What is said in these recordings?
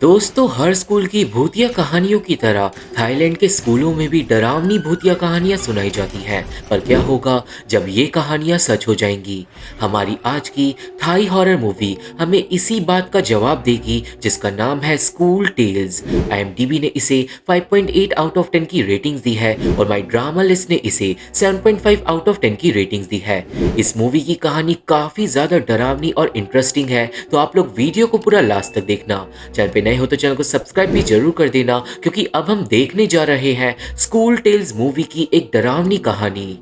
दोस्तों, हर स्कूल की भूतिया कहानियों की तरह थाईलैंड के स्कूलों में भी डरावनी भूतिया कहानियां सुनाई जाती हैं। पर क्या होगा जब ये कहानियां सच हो जाएंगी? हमारी आज की थाई हॉरर मूवी हमें इसी बात का जवाब देगी, जिसका नाम है स्कूल टेल्स। आईएमडीबी ने इसे 5.8 आउट ऑफ 10 की रेटिंग्स दी है और माई ड्रामा लिस्ट ने इसे 7.5 आउट ऑफ 10 की रेटिंग्स दी है। इस मूवी की कहानी काफी ज्यादा डरावनी और इंटरेस्टिंग है, तो आप लोग वीडियो को पूरा लास्ट तक देखना। चैनल पे नए हो तो चैनल को सब्सक्राइब भी जरूर कर देना, क्योंकि अब हम देखने जा रहे हैं स्कूल टेल्स मूवी की एक डरावनी कहानी।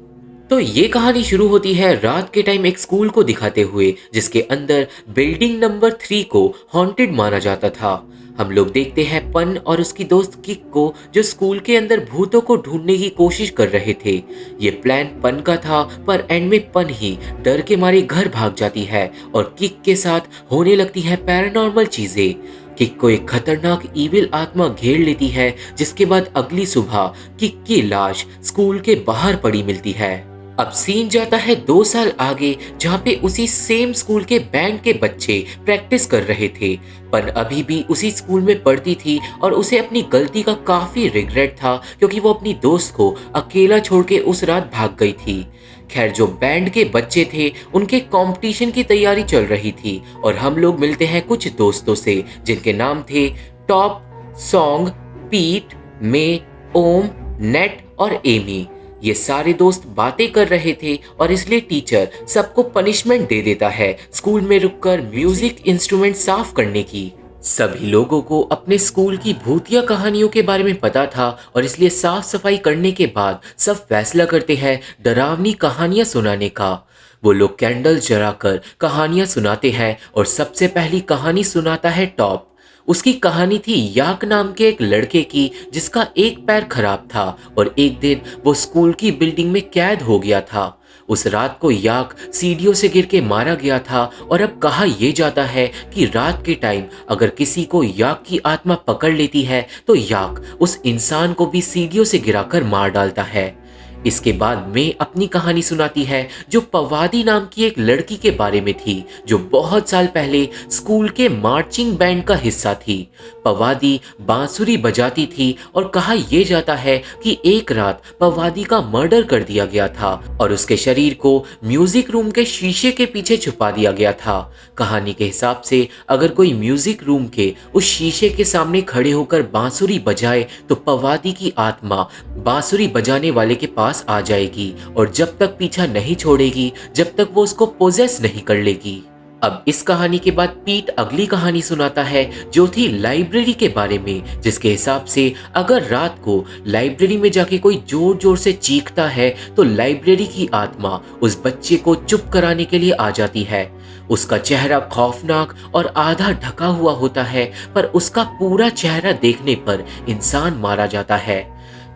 तो ये कहानी शुरू होती है रात के टाइम एक स्कूल को दिखाते हुए, जिसके अंदर बिल्डिंग नंबर 3 को हॉन्टेड माना जाता था। हम लोग देखते हैं पन और उसकी दोस्त किक को, जो स्कूल के अंदर भूतों को ढूंढने की कोशिश कर रहे थे। ये प्लान पन का था, पर एंड में पन ही डर के मारे घर भाग जाती है और किक के साथ होने लगती है पैरानॉर्मल चीजें। किक को एक खतरनाक ईविल आत्मा घेर लेती है, जिसके बाद अगली सुबह किक की लाश स्कूल के बाहर पड़ी मिलती है। अब सीन जाता है 2 साल आगे, जहाँ पे उसी सेम स्कूल के बैंड के बच्चे प्रैक्टिस कर रहे थे। पर अभी भी उसी स्कूल में पढ़ती थी और उसे अपनी गलती का काफी रिग्रेट था, क्योंकि वो अपनी दोस्त को अकेला छोड़ के उस रात भाग गई थी। खैर, जो बैंड के बच्चे थे उनके कंपटीशन की तैयारी चल रही थी और हम लोग मिलते हैं कुछ दोस्तों से, जिनके नाम थे टॉप, सॉन्ग, पीट, मे, ओम, नेट और एमी। ये सारे दोस्त बातें कर रहे थे और इसलिए टीचर सबको पनिशमेंट दे देता है स्कूल में रुककर म्यूजिक इंस्ट्रूमेंट साफ करने की। सभी लोगों को अपने स्कूल की भूतिया कहानियों के बारे में पता था और इसलिए साफ सफाई करने के बाद सब फैसला करते हैं डरावनी कहानियां सुनाने का। वो लोग कैंडल जलाकर कहानियां सुनाते हैं और सबसे पहली कहानी सुनाता है टॉप। उसकी कहानी थी याक नाम के एक लड़के की, जिसका एक पैर खराब था और एक दिन वो स्कूल की बिल्डिंग में कैद हो गया था। उस रात को याक सीढ़ियों से गिर के मारा गया था और अब कहा यह जाता है कि रात के टाइम अगर किसी को याक की आत्मा पकड़ लेती है तो याक उस इंसान को भी सीढ़ियों से गिराकर मार डालता है। इसके बाद मैं अपनी कहानी सुनाती है, जो पवादी नाम की एक लड़की के बारे में थी, जो बहुत साल पहले स्कूल के मार्चिंग बैंड का हिस्सा थी। पवादी बांसुरी बजाती थी और कहा यह जाता है कि एक रात पवादी का मर्डर कर दिया गया था और उसके शरीर को म्यूजिक रूम के शीशे के पीछे छुपा दिया गया था। कहानी के हिसाब से अगर कोई म्यूजिक रूम के उस शीशे के सामने खड़े होकर बांसुरी बजाए तो पवादी की आत्मा बांसुरी बजाने वाले के पास आ जाएगी और जब तक पीछा नहीं छोड़ेगी, जब तक वो उसको पोजेस नहीं कर लेगी। अब इस कहानी के बाद पीट अगली कहानी सुनाता है, जो थी लाइब्रेरी के बारे में, जिसके हिसाब से अगर रात को लाइब्रेरी में जाके कोई जोर जोर से चीखता है तो लाइब्रेरी की आत्मा उस बच्चे को चुप कराने के लिए आ जाती है। उसका चेहरा खौफनाक और आधा ढका हुआ होता है, पर उसका पूरा चेहरा देखने पर इंसान मारा जाता है।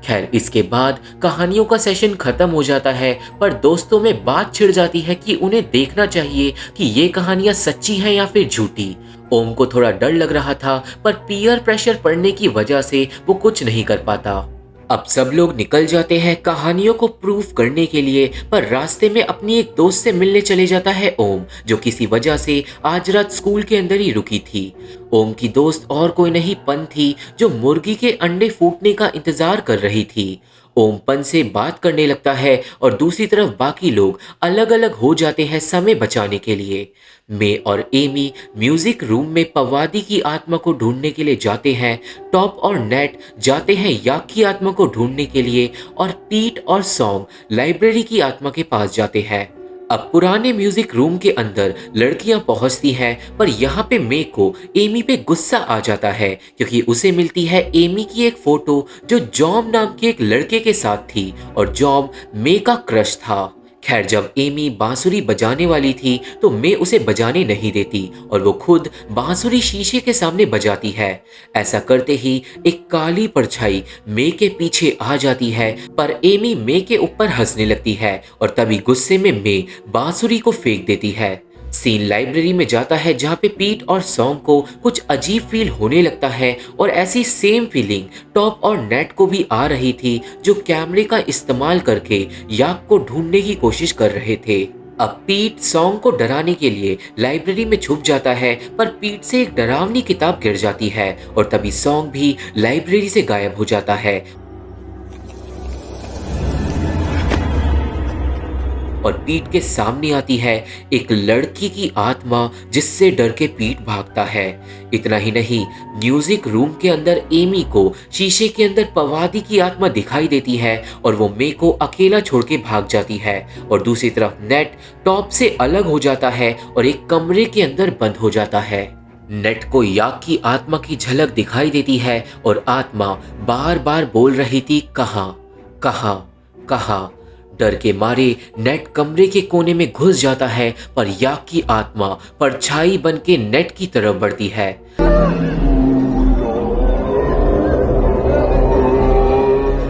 खैर, इसके बाद कहानियों का सेशन खत्म हो जाता है, पर दोस्तों में बात छिड़ जाती है कि उन्हें देखना चाहिए कि ये कहानियां सच्ची हैं या फिर झूठी। ओम को थोड़ा डर लग रहा था, पर पीयर प्रेशर पड़ने की वजह से वो कुछ नहीं कर पाता। अब सब लोग निकल जाते हैं कहानियों को प्रूफ करने के लिए, पर रास्ते में अपनी एक दोस्त से मिलने चले जाता है ओम, जो किसी वजह से आज रात स्कूल के अंदर ही रुकी थी। ओम की दोस्त और कोई नहीं पन थी, जो मुर्गी के अंडे फूटने का इंतजार कर रही थी। ओम पन से बात करने लगता है और दूसरी तरफ बाकी लोग अलग अलग हो जाते हैं समय बचाने के लिए। मे और एमी म्यूजिक रूम में पवादी की आत्मा को ढूंढने के लिए जाते हैं। टॉप और नेट जाते हैं याक की आत्मा को ढूंढने के लिए और पीट और सॉन्ग लाइब्रेरी की आत्मा के पास जाते हैं। अब पुराने म्यूजिक रूम के अंदर लड़कियां पहुंचती हैं, पर यहाँ पे मे को एमी पे गुस्सा आ जाता है, क्योंकि उसे मिलती है एमी की एक फोटो जो जॉम नाम के एक लड़के के साथ थी और जॉम मे का क्रश था। खैर, जब एमी बांसुरी बजाने वाली थी तो मे उसे बजाने नहीं देती और वो खुद बांसुरी शीशे के सामने बजाती है। ऐसा करते ही एक काली परछाई मे के पीछे आ जाती है, पर एमी मे के ऊपर हंसने लगती है और तभी गुस्से में मे बांसुरी को फेंक देती है। सीन लाइब्रेरी में जाता है, जहाँ पे पीट और सॉन्ग को कुछ अजीब फील होने लगता है और ऐसी सेम फीलिंग टॉप और नेट को भी आ रही थी, जो कैमरे का इस्तेमाल करके याक को ढूंढने की कोशिश कर रहे थे। अब पीट सॉन्ग को डराने के लिए लाइब्रेरी में छुप जाता है, पर पीट से एक डरावनी किताब गिर जाती है और तभी सॉन्ग भी लाइब्रेरी से गायब हो जाता है और पीट के सामने आती है एक लड़की की आत्मा, जिससे डर के पीट भागता है। इतना ही नहीं, म्यूजिक रूम के अंदर एमी को शीशे के अंदर पवादी की आत्मा दिखाई देती है और वो मे को अकेला छोड़ के भाग जाती है। और दूसरी तरफ नेट टॉप से अलग हो जाता है और एक कमरे के अंदर बंद हो जाता है। नेट को याक की आत्मा की झलक दिखाई देती है और आत्मा बार बार बोल रही थी, कहाँ कहाँ कहाँ। डर के मारे नेट कमरे के कोने में घुस जाता है, पर याक की आत्मा परछाई बन के नेट की तरफ बढ़ती है।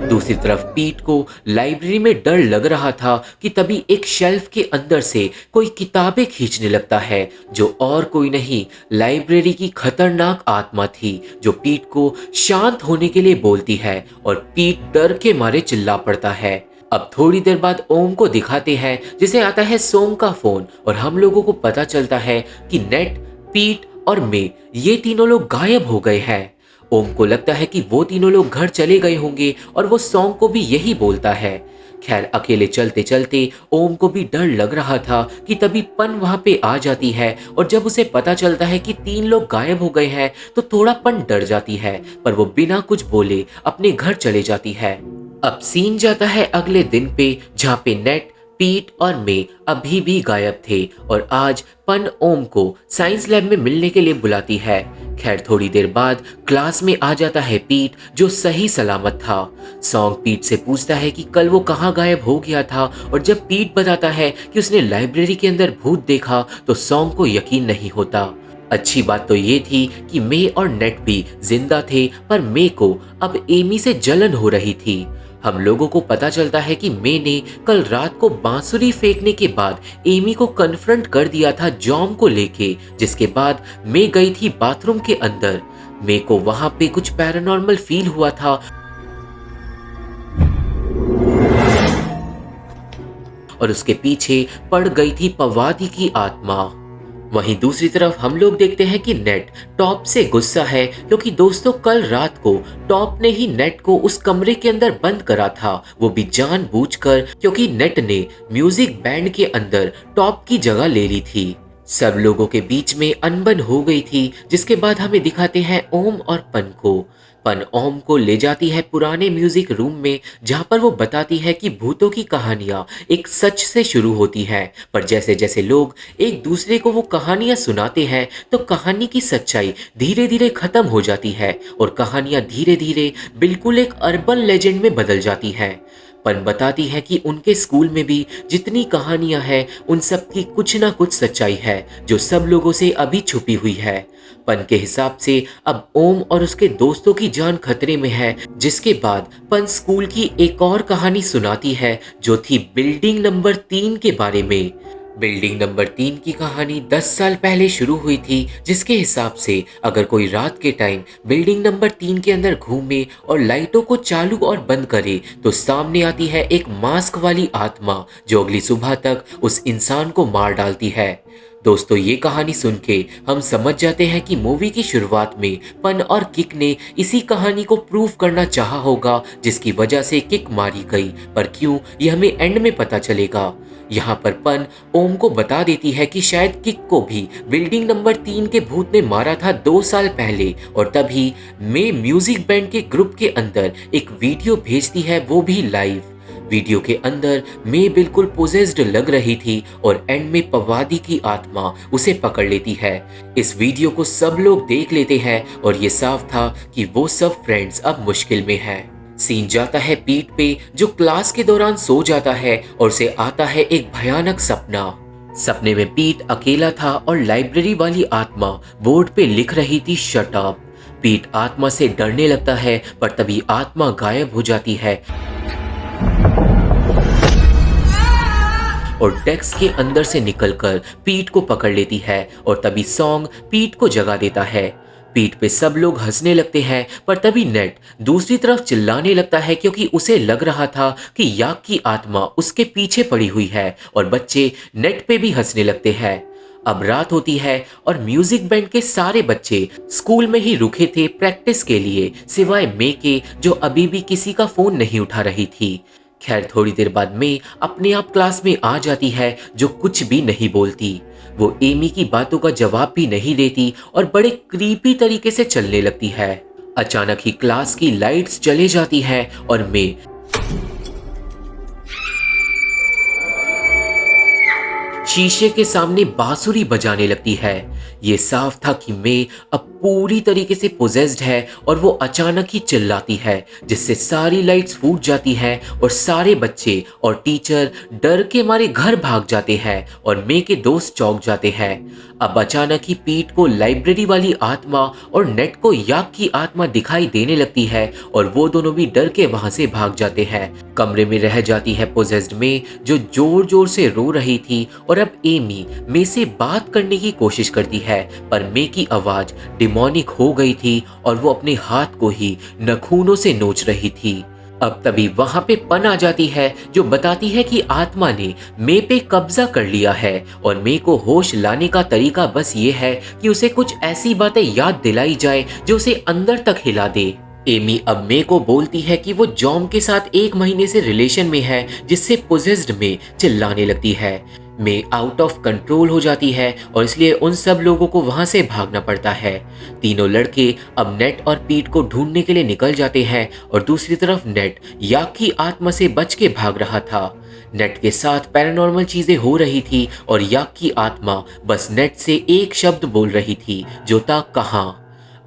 दूसरी तरफ पीट को लाइब्रेरी में डर लग रहा था कि तभी एक शेल्फ के अंदर से कोई किताबें खींचने लगता है, जो और कोई नहीं, लाइब्रेरी की खतरनाक आत्मा थी, जो पीट को शांत होने के लिए बोलती है और पीट डर के मारे चिल्ला पड़ता है। अब थोड़ी देर बाद ओम को दिखाते हैं, जिसे आता है सोम का फोन और हम लोगों को पता चलता है कि नेट, पीट और मे ये तीनों लोग गायब हो गए हैं। ओम को लगता है कि वो तीनों लोग घर चले गए होंगे और वो सॉन्ग को भी यही बोलता है। खैर, अकेले चलते चलते ओम को भी डर लग रहा था कि तभी पन वहां पे आ जाती है और जब उसे पता चलता है कि तीन लोग गायब हो गए हैं तो थोड़ा पन डर जाती है, पर वो बिना कुछ बोले अपने घर चले जाती है। अब सीन जाता है अगले दिन पे, जहाँ पे नेट, पीट और मे अभी भी गायब थे और आज पन ओम को साइंस लैब में मिलने के लिए बुलाती है। खैर, थोड़ी देर बाद क्लास में आ जाता है पीट, जो सही सलामत था। सॉन्ग पीट से पूछता है कि कल वो कहाँ गायब हो गया था और जब पीट बताता है कि उसने लाइब्रेरी के अंदर भूत देखा तो सॉन्ग को यकीन नहीं होता। अच्छी बात तो ये थी कि मे और नेट भी जिंदा थे, पर मे को अब एमी से जलन हो रही थी। हम लोगों को पता चलता है कि मे ने कल रात को बांसुरी फेंकने के बाद एमी को कन्फ्रंट कर दिया था जॉम को लेके, जिसके बाद मे गई थी बाथरूम के अंदर। मे को वहां पे कुछ पैरानॉर्मल फील हुआ था और उसके पीछे पड़ गई थी पवादी की आत्मा। वहीं दूसरी तरफ हम लोग देखते हैं कि नेट टॉप से गुस्सा है, क्योंकि दोस्तों कल रात को टॉप ने ही नेट को उस कमरे के अंदर बंद करा था, वो भी जानबूझकर, क्योंकि नेट ने म्यूजिक बैंड के अंदर टॉप की जगह ले ली थी। सब लोगों के बीच में अनबन हो गई थी, जिसके बाद हमें दिखाते हैं ओम और पन को। पन ओम को ले जाती है पुराने म्यूजिक रूम में, जहाँ पर वो बताती है कि भूतों की कहानियां एक सच से शुरू होती हैं, पर जैसे जैसे लोग एक दूसरे को वो कहानियां सुनाते हैं तो कहानी की सच्चाई धीरे धीरे खत्म हो जाती है और कहानियां धीरे धीरे बिल्कुल एक अर्बन लेजेंड में बदल जाती है। पन बताती है कि उनके स्कूल में भी जितनी कहानियां हैं उन सब की कुछ ना कुछ सच्चाई है, जो सब लोगों से अभी छुपी हुई है। पन के हिसाब से अब ओम और उसके दोस्तों की जान खतरे में है, जिसके बाद पन स्कूल की एक और कहानी सुनाती है, जो थी बिल्डिंग नंबर 3 के बारे में। बिल्डिंग नंबर 3 की कहानी 10 साल पहले शुरू हुई थी, जिसके हिसाब से अगर कोई रात के टाइम बिल्डिंग नंबर 3 के अंदर घूमे और लाइटों को चालू और बंद करे तो सामने आती है एक मास्क वाली आत्मा, जो अगली सुबह तक उस इंसान को मार डालती है। दोस्तों, ये कहानी सुन के हम समझ जाते हैं कि मूवी की शुरुआत में पन और किक ने इसी कहानी को प्रूव करना चाहा होगा, जिसकी वजह से किक मारी गई, पर क्यों, ये हमें एंड में पता चलेगा। यहाँ पर पन ओम को बता देती है कि शायद किक को भी बिल्डिंग नंबर 3 के भूत ने मारा था 2 साल पहले, और तभी मे म्यूजिक बैंड के ग्रुप के अंदर एक वीडियो भेजती है, वो भी लाइव। वीडियो के अंदर मे बिल्कुल पोजेस्ड लग रही थी और एंड में पवादी की आत्मा उसे पकड़ लेती है। इस वीडियो को सब लोग देख लेते हैं और ये साफ था कि वो सब फ्रेंड्स अब मुश्किल में हैं। सीन जाता है पीट पे, जो क्लास के दौरान सो जाता है और उसे आता है एक भयानक सपना। सपने में पीट अकेला था और लाइब्रेरी वाली आत्मा बोर्ड पे लिख रही थी, शट अप। पीट आत्मा से डरने लगता है, पर तभी आत्मा गायब हो जाती है और डेस्क के अंदर से निकलकर पीट को पकड़ लेती है और तभी सॉन्ग पीट को जगा देता है। पीठ पे सब लोग हंसने लगते हैं, पर तभी नेट दूसरी तरफ चिल्लाने लगता है क्योंकि उसे लग रहा था कि याक की आत्मा उसके पीछे पड़ी हुई है और बच्चे नेट पे भी हंसने लगते हैं। अब रात होती है और म्यूजिक बैंड के सारे बच्चे स्कूल में ही रुके थे प्रैक्टिस के लिए, सिवाय मे के जो अभी भी किसी का फोन नहीं उठा रही थी। खैर थोड़ी देर बाद मे अपने आप क्लास में आ जाती है, जो कुछ भी नहीं बोलती। वो एमी की बातों का जवाब भी नहीं देती और बड़े क्रीपी तरीके से चलने लगती है। अचानक ही क्लास की लाइट्स चले जाती है और मे शीशे के सामने बांसुरी बजाने लगती है। ये साफ था कि मे अब पूरी तरीके से पोजेस्ड है और वो अचानक ही चिल्लाती है, जिससे सारी लाइट्स फूट जाती हैं और सारे बच्चे और टीचर डर के मारे घर भाग जाते हैं और मे के दोस्त चौंक जाते हैं। अब अचानक ही पीट को लाइब्रेरी वाली आत्मा और नेट को याक की आत्मा दिखाई देने लगती है और वो दोनों भी डर के वहां से भाग जाते हैं। कमरे में रह जाती है पोजेस्ड मे, जो जोर जोर से रो रही थी और अब एमी मे से बात करने की कोशिश करती है, पर मे की आवाज डिमोनिक हो गई थी और वो अपने हाथ को ही नखूनों से नोच रही थी। अब तभी वहां पे पन आ जाती है, जो बताती है कि आत्मा ने मे पे कब्जा कर लिया है और मे को होश लाने का तरीका बस ये है कि उसे कुछ ऐसी बातें याद दिलाई जाए जो उसे अंदर तक हिला दे। एमी अब मे को बोलती है कि वो जॉम के साथ 1 महीने से रिलेशन में है, जिससे पोजेस्ड मे चिल्लाने लगती है। मे आउट ऑफ कंट्रोल हो जाती है और इसलिए उन सब लोगों को वहां से भागना पड़ता है। तीनों लड़के अब नेट और पीट को ढूंढने के लिए निकल जाते हैं और दूसरी तरफ नेट याक की आत्मा से बच के भाग रहा था। नेट के साथ पैरानॉर्मल चीजें हो रही थी और याक की आत्मा बस नेट से एक शब्द बोल रही थी, जो था कहाँ।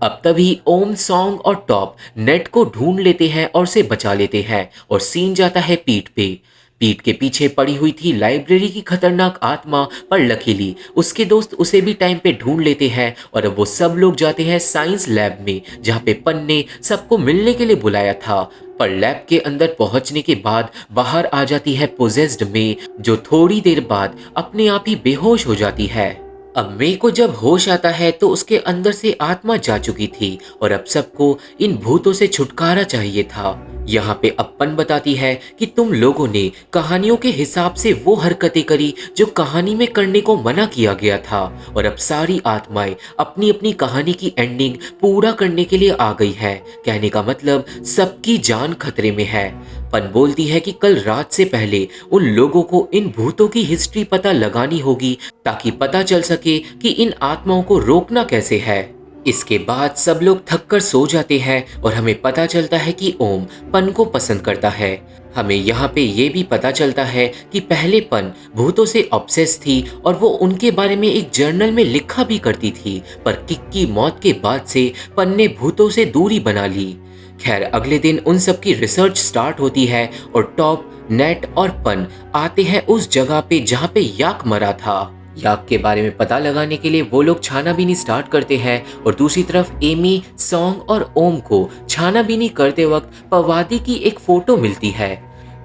अब तभी ओम, सॉन्ग और टॉप नेट को ढूंढ लेते हैं और उसे बचा लेते हैं और सीन जाता है पीठ पे। पीठ के पीछे पड़ी हुई थी लाइब्रेरी की खतरनाक आत्मा, पर लकीली उसके दोस्त उसे भी टाइम पे ढूंढ लेते हैं और अब वो सब लोग जाते हैं साइंस लैब में, जहाँ पे पन ने सबको मिलने के लिए बुलाया था। पर लैब के अंदर पहुंचने के बाद बाहर आ जाती है पोजेस्ड मे, जो थोड़ी देर बाद अपने आप ही बेहोश हो जाती है। अब मे को जब होश आता है तो उसके अंदर से आत्मा जा चुकी थी और अब सबको इन भूतों से छुटकारा चाहिए था। यहाँ पे अपन बताती है कि तुम लोगों ने कहानियों के हिसाब से वो हरकतें करी जो कहानी में करने को मना किया गया था और अब सारी आत्माएं अपनी अपनी कहानी की एंडिंग पूरा करने के लिए आ गई है। कहने का मतलब सबकी जान खतरे में है। पन बोलती है कि कल रात से पहले उन लोगों को इन भूतों की हिस्ट्री पता लगानी होगी, ताकि पता चल सके कि इन आत्माओं को रोकना कैसे है। इसके बाद सब लोग थक कर सो जाते हैं और हमें पता चलता है कि ओम पन को पसंद करता है। हमें यहाँ पे ये भी पता चलता है कि पहले पन भूतों से ऑब्सेस थी और वो उनके बारे में एक जर्नल में लिखा भी करती थी, पर किक की मौत के बाद से पन ने भूतों से दूरी बना ली। खैर अगले दिन उन सब की रिसर्च स्टार्ट होती है और टॉप, नेट और पन आते हैं उस जगह पे जहाँ पे याक मरा था। याक के बारे में पता लगाने के लिए वो लोग छानाबीनी स्टार्ट करते हैं और दूसरी तरफ एमी, सॉन्ग और ओम को छानाबीनी करते वक्त पवादी की एक फोटो मिलती है।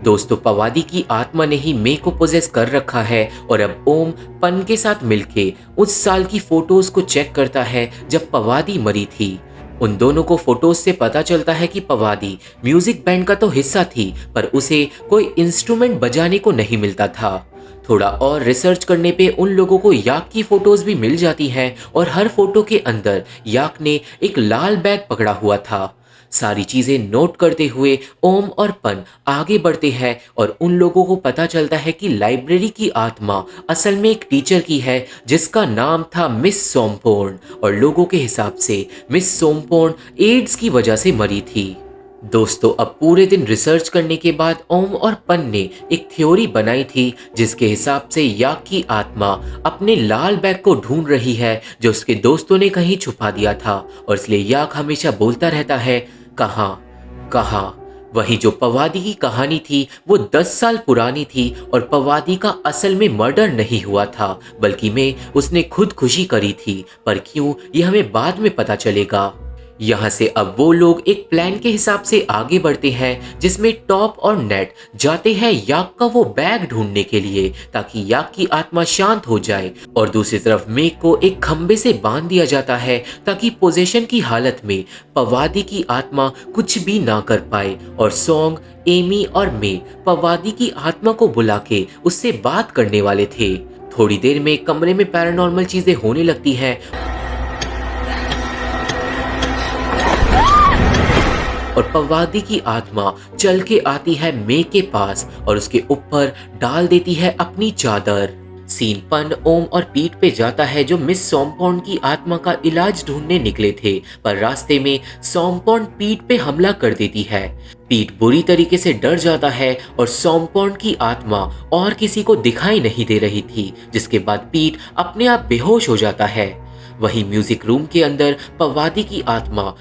दोस्तों, पवादी की आत्मा ने ही मे को पोजेस कर रखा है और अब ओम पन के साथ मिलके उस साल की फोटोज को चेक करता है जब पवादी मरी थी। उन दोनों को फोटोज से पता चलता है कि पवादी म्यूजिक बैंड का तो हिस्सा थी, पर उसे कोई इंस्ट्रूमेंट बजाने को नहीं मिलता था। थोड़ा और रिसर्च करने पे उन लोगों को याक की फोटोज भी मिल जाती हैं और हर फोटो के अंदर याक ने एक लाल बैग पकड़ा हुआ था। सारी चीजें नोट करते हुए ओम और पन आगे बढ़ते हैं और उन लोगों को पता चलता है कि लाइब्रेरी की आत्मा असल में एक टीचर की है, जिसका नाम था मिस सोमपोर्न, और लोगों के हिसाब से मिस सोमपोर्न एड्स की वजह से मरी थी। दोस्तों, अब पूरे दिन रिसर्च करने के बाद ओम और पन ने एक थ्योरी बनाई थी, जिसके हिसाब से याक की आत्मा अपने लाल बैग को ढूंढ रही है जो उसके दोस्तों ने कहीं छुपा दिया था, और इसलिए याक हमेशा बोलता रहता है कहाँ कहाँ। वही जो पवादी की कहानी थी वो 10 साल पुरानी थी और पवादी का असल में मर्डर नहीं हुआ था, बल्कि में उसने खुदकुशी करी थी। पर क्यों, ये हमें बाद में पता चलेगा। यहाँ से अब वो लोग एक प्लान के हिसाब से आगे बढ़ते हैं जिसमें टॉप और नेट जाते हैं याक का वो बैग ढूंढने के लिए ताकि याक की आत्मा शांत हो जाए, और दूसरी तरफ मेक को एक खंबे से बांध दिया जाता है ताकि पोजेशन की हालत में पवादी की आत्मा कुछ भी ना कर पाए। और सॉन्ग, एमी और मे पवादी की आत्मा को बुला के उससे बात करने वाले थे। थोड़ी देर में कमरे में पैरानॉर्मल चीजें होने लगती हैं और पवादी की आत्मा चल के आती है मे के पास और उसके ऊपर डाल देती है अपनी चादर। सीन पन, ओम और पीट पे जाता है जो मिस सॉम्पॉन्ड की आत्मा का इलाज ढूंढने निकले थे, पर रास्ते में सॉम्पॉन्ड पीट पे हमला कर देती है। पीट बुरी तरीके से डर जाता है और सॉम्पॉन्ड की आत्मा और किसी को दिखाई नहीं दे रही थी, जिसके बाद पीट अपने आप बेहोश हो जाता है। वहीं म्यूजिक रूम के अंदर पवादी की आत्मा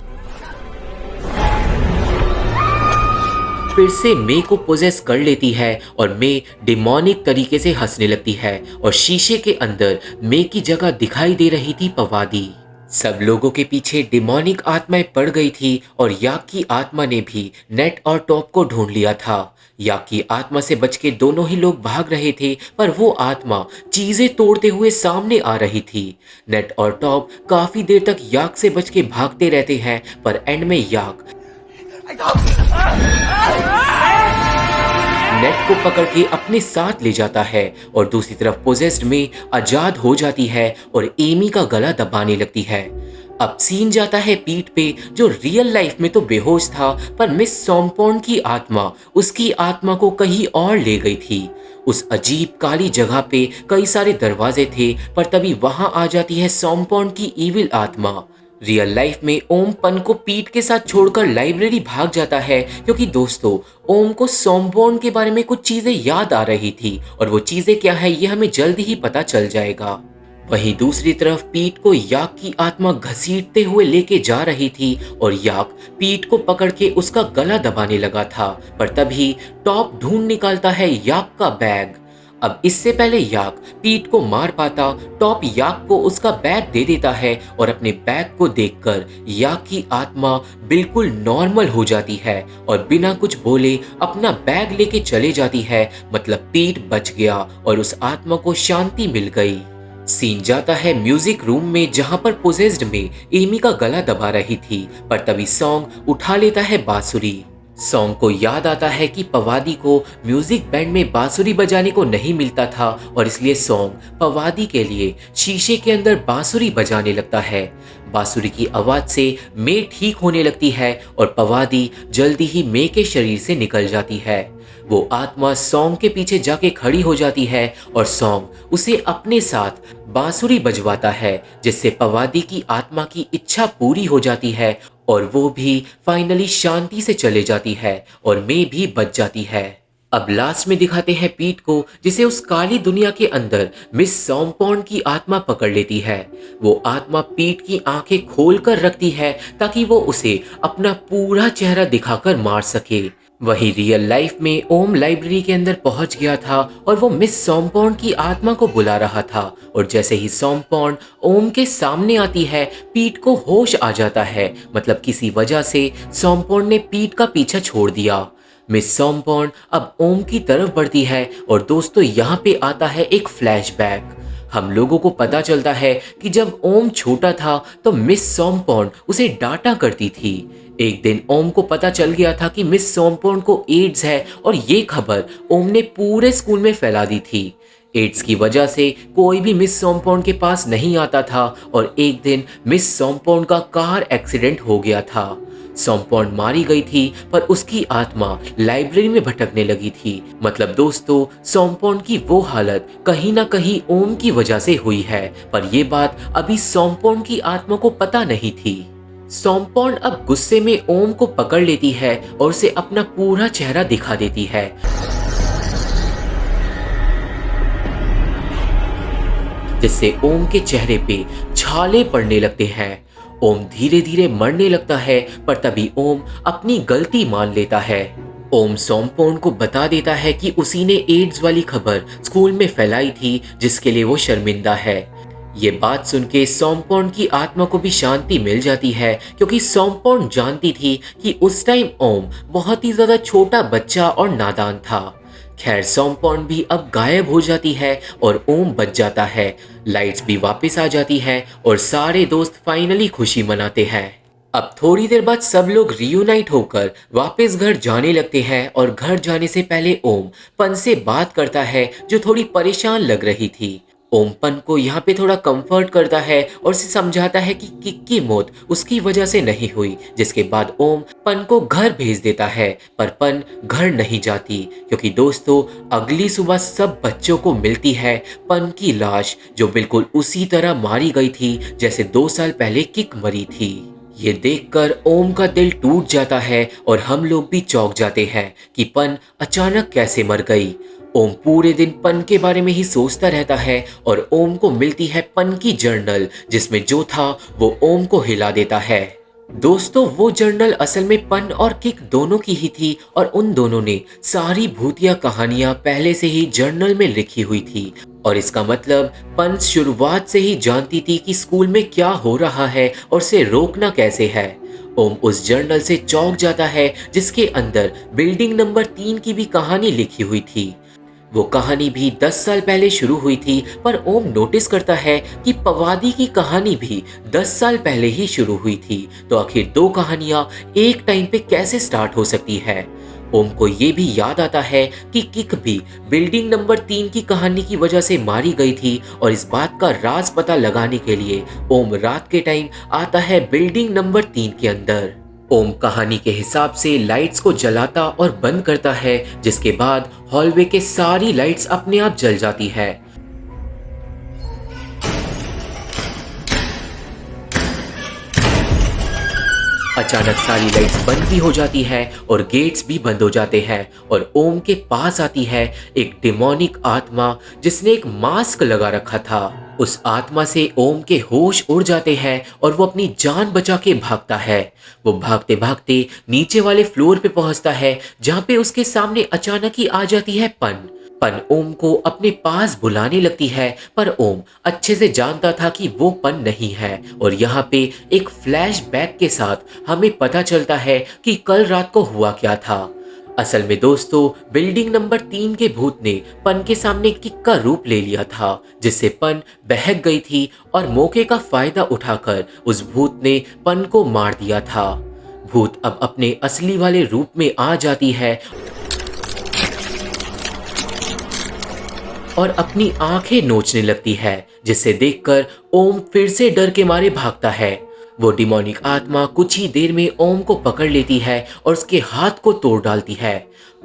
फिर से मे को पोजेस कर लेती है और मे डिमोनिक तरीके से हंसने लगती है और शीशे के अंदर मे की जगह दिखाई दे रही थी पवादी। सब लोगों के पीछे डिमोनिक आत्माएं पड़ गई थी और याक की आत्मा ने भी नेट और टॉप को ढूंढ लिया था। याक की आत्मा से बच के दोनों ही लोग भाग रहे थे, पर वो आत्मा चीजें तोड़ते हुए सामने आ रही थी। नेट और टॉप काफी देर तक याक से बच के भागते रहते हैं, पर एंड में याक नेट को पकड़ के अपने साथ ले जाता है और दूसरी तरफ पोजेस्ड में आजाद हो जाती है और एमी का गला दबाने लगती है। अब सीन जाता है पीट पे, जो रियल लाइफ में तो बेहोश था, पर मिस सॉम्पॉन्ड की आत्मा उसकी आत्मा को कहीं और ले गई थी। उस अजीब काली जगह पे कई सारे दरवाजे थे, पर तभी वहां आ जाती है सॉम्पॉन्ड की इविल आत्मा। रियल लाइफ में ओम पन को पीट के साथ छोड़कर लाइब्रेरी भाग जाता है, क्योंकि दोस्तों ओम को सॉम्पॉन्ड के बारे में कुछ चीजें याद आ रही थी और वो चीजें क्या है ये हमें जल्दी ही पता चल जाएगा। वहीं दूसरी तरफ पीट को याक की आत्मा घसीटते हुए लेके जा रही थी और याक पीट को पकड़ के उसका गला दबाने लगा था, पर तभी टॉप ढूंढ निकालता है याक का बैग। अब इससे पहले याक पीट को मार पाता, टॉप याक को उसका बैग दे देता है और अपने बैग को देखकर याक की आत्मा बिल्कुल नॉर्मल हो जाती है और बिना कुछ बोले अपना बैग लेके चले जाती है। मतलब पीट बच गया और उस आत्मा को शांति मिल गई। सीन जाता है म्यूजिक रूम में, जहां पर पोजेस्ड में एमी का गला दबा रही थी, पर तभी सॉन्ग उठा लेता है बांसुरी। सॉन्ग को याद आता है कि पवादी को म्यूजिक बैंड में बांसुरी बजाने को नहीं मिलता था और इसलिए सॉन्ग पवादी के लिए शीशे के अंदर बांसुरी बजाने लगता है। बांसुरी की आवाज से मे ठीक होने लगती है और पवादी जल्दी ही मे के शरीर से निकल जाती है। वो आत्मा सॉन्ग के पीछे जाके खड़ी हो जाती है और सॉन्ग उसे अपने साथ बांसुरी बजवाता है, जिससे पवादी की आत्मा की इच्छा पूरी हो जाती है और वो भी फाइनली शांति से चले जाती है और मे भी बच जाती है। अब लास्ट में दिखाते हैं पीट को, जिसे उस काली दुनिया के अंदर मिस सॉम्पॉन्ड की आत्मा पकड़ लेती है। वो आत्मा पीट की आंखें खोल कर रखती है ताकि वो उसे अपना पूरा चेहरा दिखाकर मार सके। वही रियल लाइफ में ओम लाइब्रेरी के अंदर पहुंच गया था और वो मिस सॉम्पॉन्ड की आत्मा को बुला रहा था और जैसे ही सॉम्पॉन्ड ओम के सामने आती है, पीट को होश आ जाता है। मतलब किसी वजह से सॉम्पॉन्ड ने पीट का पीछा छोड़ दिया। मिस सॉम्पॉन्ड अब ओम की तरफ बढ़ती है और दोस्तों यहाँ पे आता है एक फ्लैशबैक। हम लोगों को पता चलता है कि जब ओम छोटा था तो मिस सॉम्पॉन्ड उसे डांटा करती थी। एक दिन ओम को पता चल गया था कि मिस सॉम्पॉन्ड को एड्स है और ये खबर ओम ने पूरे स्कूल में फैला दी थी। एड्स की वजह से कोई भी मिस सॉम्पॉन्ड के पास नहीं आता था और एक दिन मिस सॉम्पॉन्ड का कार एक्सीडेंट हो गया था। सॉम्पॉन्ड मारी गई थी पर उसकी आत्मा लाइब्रेरी में भटकने लगी थी। मतलब दोस्तों सॉम्पॉन्ड की वो हालत कहीं ना कहीं ओम की वजह से हुई है, पर ये बात अभी सॉम्पॉन्ड की आत्मा को पता नहीं थी। सॉम्पॉन्ड अब गुस्से में ओम को पकड़ लेती है और उसे अपना पूरा चेहरा दिखा देती है। जिससे ओम के चेहरे पे छाले पड़ने लगते हैं। ओम धीरे धीरे मरने लगता है, पर तभी ओम अपनी गलती मान लेता है। ओम सॉम्पॉन्ड को बता देता है कि उसी ने एड्स वाली खबर स्कूल में फैलाई थी, जिसके लिए वो शर्मिंदा है। ये बात सुन के सोमपोंड की आत्मा को भी शांति मिल जाती है, क्योंकि सोमपोंड जानती थी कि उस टाइम ओम बहुत ही ज्यादा छोटा बच्चा और नादान था। खैर, सोमपोंड भी अब गायब हो जाती है और ओम बच जाता है। लाइट्स भी वापस आ जाती है और सारे दोस्त फाइनली खुशी मनाते हैं। अब थोड़ी देर बाद सब लोग रियूनाइट होकर वापस घर जाने लगते हैं और घर जाने से पहले ओम पन से बात करता है, जो थोड़ी परेशान लग रही थी। ओम पन को यहाँ पे थोड़ा कंफर्ट करता है और उसे समझाता है कि किक की मौत उसकी वजह से नहीं हुई, जिसके बाद ओम पन को घर भेज देता है। पर पन घर नहीं जाती, क्योंकि दोस्तों अगली सुबह सब बच्चों को मिलती है पन की लाश, जो बिल्कुल उसी तरह मारी गई थी जैसे 2 साल पहले किक मरी थी। ये देखकर ओम का दिल टूट जाता है और हम लोग भी चौंक जाते हैं कि पन अचानक कैसे मर गई। ओम पूरे दिन पन के बारे में ही सोचता रहता है और ओम को मिलती है पन की जर्नल, जिसमें जो था वो ओम को हिला देता है। दोस्तों, वो जर्नल असल में पन और किक दोनों की ही थी और उन दोनों ने सारी भूतिया कहानियां पहले से ही जर्नल में लिखी हुई थी। और इसका मतलब पन शुरुआत से ही जानती थी कि स्कूल में क्या हो रहा है और उसे रोकना कैसे है। ओम उस जर्नल से चौंक जाता है, जिसके अंदर बिल्डिंग नंबर 3 की भी कहानी लिखी हुई थी। वो कहानी भी 10 साल पहले शुरू हुई थी, पर ओम नोटिस करता है कि पवादी की कहानी भी 10 साल पहले ही शुरू हुई थी। तो आखिर दो कहानियां एक टाइम पे कैसे स्टार्ट हो सकती है? ओम को ये भी याद आता है कि किक भी बिल्डिंग नंबर 3 की कहानी की वजह से मारी गई थी, और इस बात का राज पता लगाने के लिए ओम रात के टाइम आता है बिल्डिंग नंबर 3 के अंदर। ओम कहानी के हिसाब से लाइट्स को जलाता और बंद करता है, जिसके बाद हॉलवे के सारी लाइट्स अपने आप जल जाती है। अचानक सारी लाइट्स बंद भी हो जाती है और गेट्स भी बंद हो जाते हैं, और ओम के पास आती है एक डिमोनिक आत्मा, जिसने एक मास्क लगा रखा था। उस आत्मा से ओम के होश उड़ जाते हैं और वो अपनी जान बचा के भागता है। वो भागते भागते नीचे वाले फ्लोर पे पहुंचता है, जहाँ पे उसके सामने अचानक ही आ जाती है पन। पन ओम को अपने पास बुलाने लगती है, पर ओम अच्छे से जानता था कि वो पन नहीं है। और यहाँ पे एक फ्लैशबैक के साथ हमें पता चलता है कि कल रात को हुआ क्या था। असल में दोस्तों, बिल्डिंग नंबर 3 के भूत ने पन के सामने किक का रूप ले लिया था, जिससे पन बहक गई थी और मौके का फायदा उठाकर उस भूत ने पन को मार दिया था। भूत अब अपने असली वाले रूप में आ जाती है और अपनी आंखें नोचने लगती है, जिसे देखकर ओम फिर से डर के मारे भागता है। वो डिमोनिक आत्मा कुछ ही देर में ओम को पकड़ लेती है और उसके हाथ को तोड़ डालती है।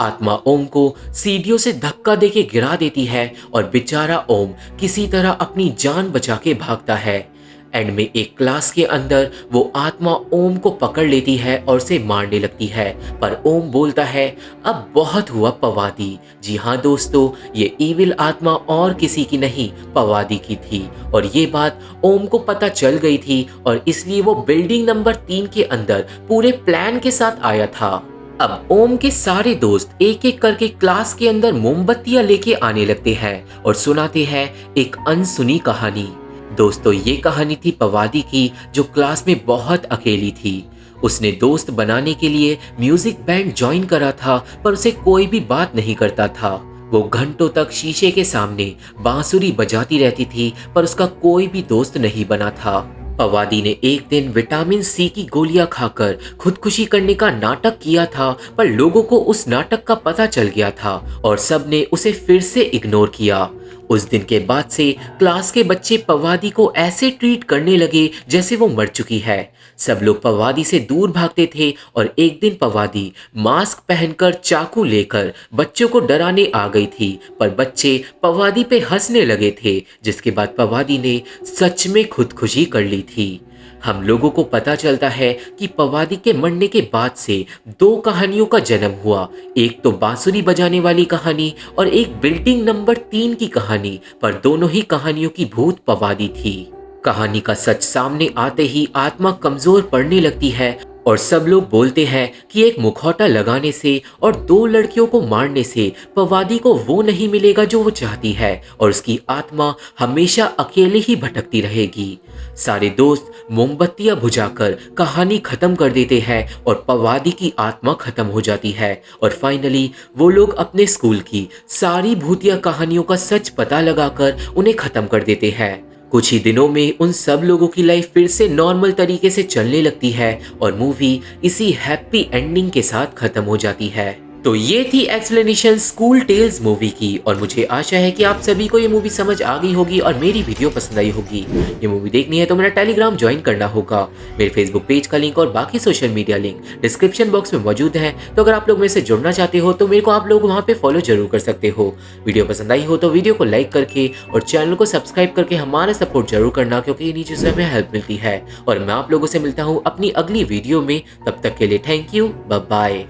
आत्मा ओम को सीढ़ियों से धक्का देके गिरा देती है और बेचारा ओम किसी तरह अपनी जान बचा के भागता है। एंड में एक क्लास के अंदर वो आत्मा ओम को पकड़ लेती है और उसे मारने लगती है, पर ओम बोलता है, अब बहुत हुआ पवादी। जी हाँ दोस्तों, ये इविल आत्मा और किसी की नहीं, पवादी की थी, और ये बात ओम को पता चल गई थी, और इसलिए वो बिल्डिंग नंबर 3 के अंदर पूरे प्लान के साथ आया था। अब ओम के सारे दोस्त एक एक करके क्लास के अंदर मोमबत्तियां लेके आने लगते हैं और सुनाते हैं एक अनसुनी कहानी। दोस्तों, ये कहानी थी पवादी की, जो क्लास में बहुत अकेली थी। उसने दोस्त बनाने के लिए म्यूजिक बैंड ज्वाइन करा था, पर उसे कोई भी बात नहीं करता था। वो घंटों तक शीशे के सामने बांसुरी बजाती रहती थी, पर उसका कोई भी दोस्त नहीं बना था। पवादी ने एक दिन विटामिन सी की गोलियां खाकर खुदकुशी करने का नाटक किया था, पर लोगों को उस नाटक का पता चल गया था और सब ने उसे फिर से इग्नोर किया। उस दिन के बाद से क्लास के बच्चे पवादी को ऐसे ट्रीट करने लगे जैसे वो मर चुकी है। सब लोग पवादी से दूर भागते थे, और एक दिन पवादी मास्क पहनकर चाकू लेकर बच्चों को डराने आ गई थी, पर बच्चे पवादी पे हंसने लगे थे, जिसके बाद पवादी ने सच में खुदकुशी कर ली थी। हम लोगों को पता चलता है कि पवादी के मरने के बाद से दो कहानियों का जन्म हुआ, एक तो बांसुरी बजाने वाली कहानी और एक बिल्डिंग नंबर 3 की कहानी, पर दोनों ही कहानियों की भूत पवादी थी। कहानी का सच सामने आते ही आत्मा कमजोर पड़ने लगती है और सब लोग बोलते हैं कि एक मुखौटा लगाने से और दो लड़कियों को मारने से पवादी को वो नहीं मिलेगा जो वो चाहती है और उसकी आत्मा हमेशा अकेले ही भटकती रहेगी। सारे दोस्त मोमबत्तियां बुझाकर कहानी खत्म कर देते हैं और पवादी की आत्मा खत्म हो जाती है और फाइनली वो लोग अपने स्कूल की सारी भूतिया कहानियों का सच पता लगाकर उन्हें खत्म कर देते हैं। कुछ ही दिनों में उन सब लोगों की लाइफ फिर से नॉर्मल तरीके से चलने लगती है और मूवी इसी हैप्पी एंडिंग के साथ खत्म हो जाती है। तो ये थी एक्सप्लेनेशन स्कूल टेल्स मूवी की और मुझे आशा है कि आप सभी को ये मूवी समझ आ गई होगी और मेरी वीडियो पसंद आई होगी। ये मूवी देखनी है तो मेरा टेलीग्राम ज्वाइन करना होगा। मेरे फेसबुक पेज का लिंक और बाकी social media link description box में मौजूद है, तो अगर आप लोग मेरे से जुड़ना चाहते हो तो मेरे को आप लोग वहाँ पे फॉलो जरूर कर सकते हो। वीडियो पसंद आई हो तो वीडियो को लाइक करके और चैनल को सब्सक्राइब करके हमारा सपोर्ट जरूर करना, क्योंकि इन्हीं चीज़ों से हमें हेल्प मिलती है। और मैं आप लोगों से मिलता हूँ अपनी अगली वीडियो में, तब तक के लिए थैंक यू, बाय बाय।